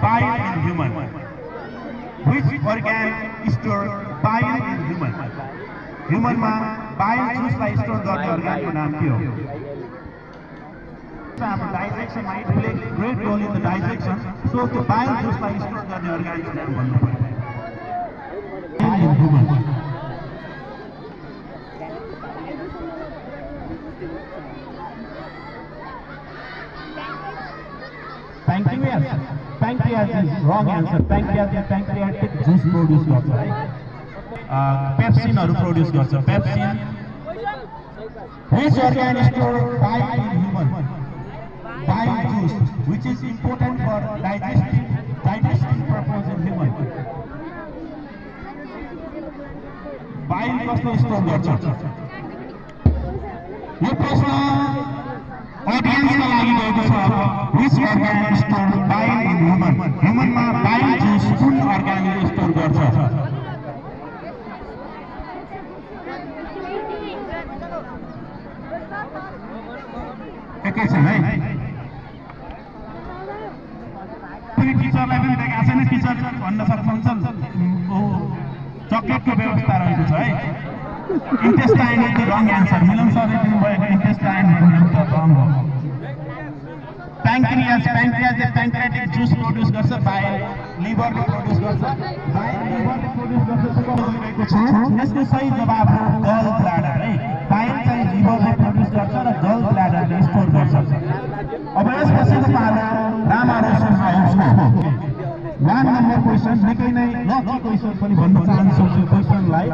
bile in human? Which organ store bile in human? Human मा bile juice लाई store गर्ने organ को नाम के हो? हाम्रो digestion might play a great role in the digestion. So the bile juice लाई store गर्ने organ को नाम भन्नु पर्यो. Bile in human. Pancreas. Pancreas is wrong answer. Pancreas is pancreatic juice produce गर्छ है. Pepsin हरू produce गर्छ. Pepsin. Which organ store bile in human? Bile juice, which is important for digesting purpose in human. Bile कसले store गर्छ? यो प्रश्न audience का लागि गएको छ. Which organ store bile in human? Human मा bile juice कुन organ ले store गर्छ? एकैछिन है. पनि टिचरलाई पनि देखाएको छैन. टिचर भन्न सक्नुहुन्छ चकलेटको व्यवस्था रहेको छ है. Intestine is the wrong answer. मिलन सरले दिनुभएको intestine wrong हो. Pancreas is pancreatic juice produce गर्छ. Bile liver ले produce गर्छ. Bile liver ले produce गर्छ. गइरहेको छ. यसको सही जवाब हो gall bladder है. Bile चाहिँ liver ले produce गर्छ र gall bladder ले store गर्छ. अब यसपछिको पालो रामारोसन हाउसको 1 नम्बर क्वेशन निकै नै लकी क्वेशन पनि भन्न चाहन्छु यो क्वेशनलाई.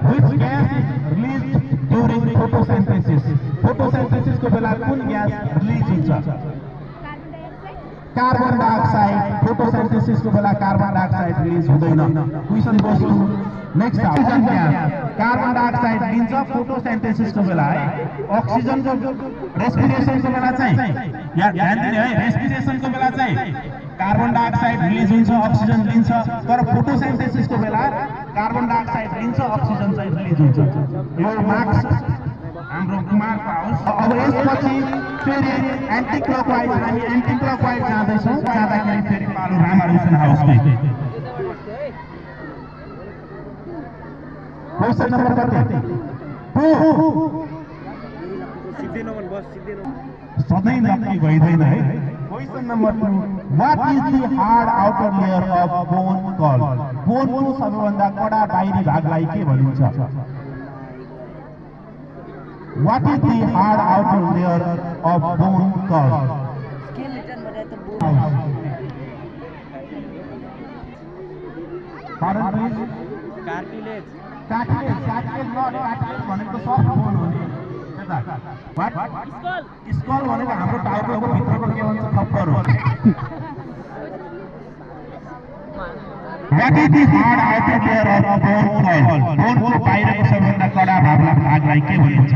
Which gas is released during photosynthesis? Photosynthesis को बेला कुन ग्यास रिलिज हुन्छ? Carbon dioxide. फोटोसिन्थेसिस को बेला कार्बन डाइअक्साइड रिलिज हुँदैन. Question goes to next. Oxygen gas. Carbon dioxide लिन्छ फोटोसिन्थेसिस को बेला है. ऑक्सीजन को रेस्पिरेसन को बेला चाहिँ या ध्यान दिने है. रेस्पिरेसन को बेला चाहिँ कार्बन डाइअक्साइड रिलिज हुन्छ, ऑक्सीजन लिन्छ. तर फोटोसिन्थेसिस को बेला कार्बन डाइअक्साइड लिन्छ, ऑक्सीजन चाहिँ रिलिज हुन्छ. यो मार्क्स हाम्रो कुमारको हाउस. अब यसपछि फेरि एन्टी क्लकवाइज हामी एन्टी क्लकवाइज जाँदैछौँ. जाँदाखेरि फेरि पालो रामारोसन हाउसकै. क्वेशन नम्बर कति? 2. सिधै नम्बर बस सिधै नम्बर. सधैँ लकी भइदैन है. Question number 2. What is the hard outer layer of bone called? Bone को सबैभन्दा कडा बाहिरी भागलाई के भनिन्छ? What is the hard outer layer of bone called? Pardon please? Cartilage. Cartilage. Cartilage not. Cartilage भनेको soft bone हो नि. What? Skull. Skull भनेको हाम्रो टाउकोको भित्रको के भन्छ? खप्पर हो. What is the hard outer layer of bone called? Bone को बाहिरको सबैभन्दा कडा भागलाई के भनिन्छ?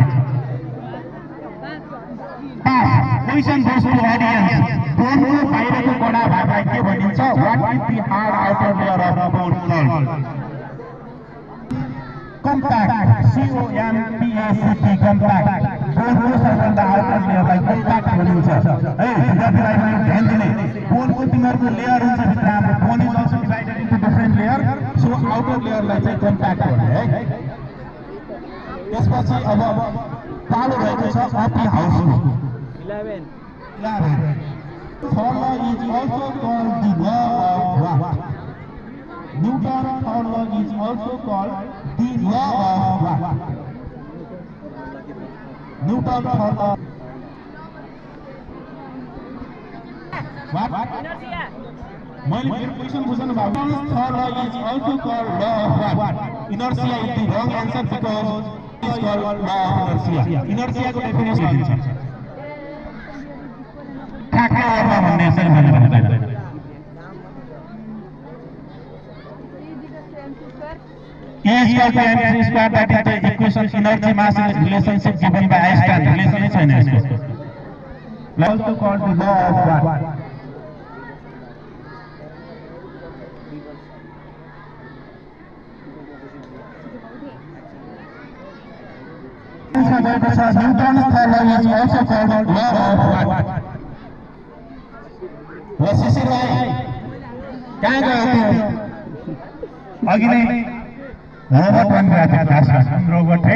Pass. Question goes to audience. Bone को बाहिरको कडा भागलाई के भनिन्छ? What is the hard outer layer of bone called? Compact. C-O-M-P-A-C-T. Compact. Bone को सबैभन्दा outer layer-लाई compact भनिन्छ. है विद्यार्थीलाई पनि ध्यान दिने. Bone को तिमीहरुको लेयर हुन्छ भित्र. हाम्रो bone is also divided into different layer. So outer layer-लाई चाहिँ compact भन्ने है. त्यसपछि अब पालो भएको छ अपी हाउसको. 11. Third law is also called the law of what? Newton's third law is also called the law of what? Newton's third law. What? Inertia. मैले मेरो क्वेशन बुझ्नु भयो. Newton's third law is also called law of what? Inertia is the wrong answer because it is called law of inertia. Inertia को definition दिन्छ. ठ्याक्कै अर्थ भन्ने यसरी मैले भन्दैन. E is equal to mc square, that is the equation energy mass relationship given by Einstein. Relation is छैन यसको. Also called the law of what? Newton's third law is also called law of what? Was this right? कहाँ गयो त्यो अघि नै robot बनिरहेको थियो क्लासमा रोबोट है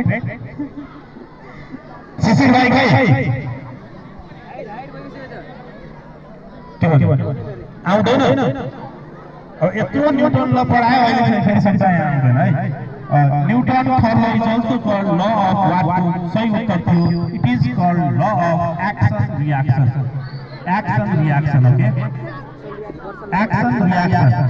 शिशिर भाइ खै के भन्नु आउँदैन अब यत्रो न्युटनलाई पढायो अहिले फेरि सम्झाइ आउँदैन है newton third law is also called law of what to सही उत्तर थियो it is called law of action reaction okay action reaction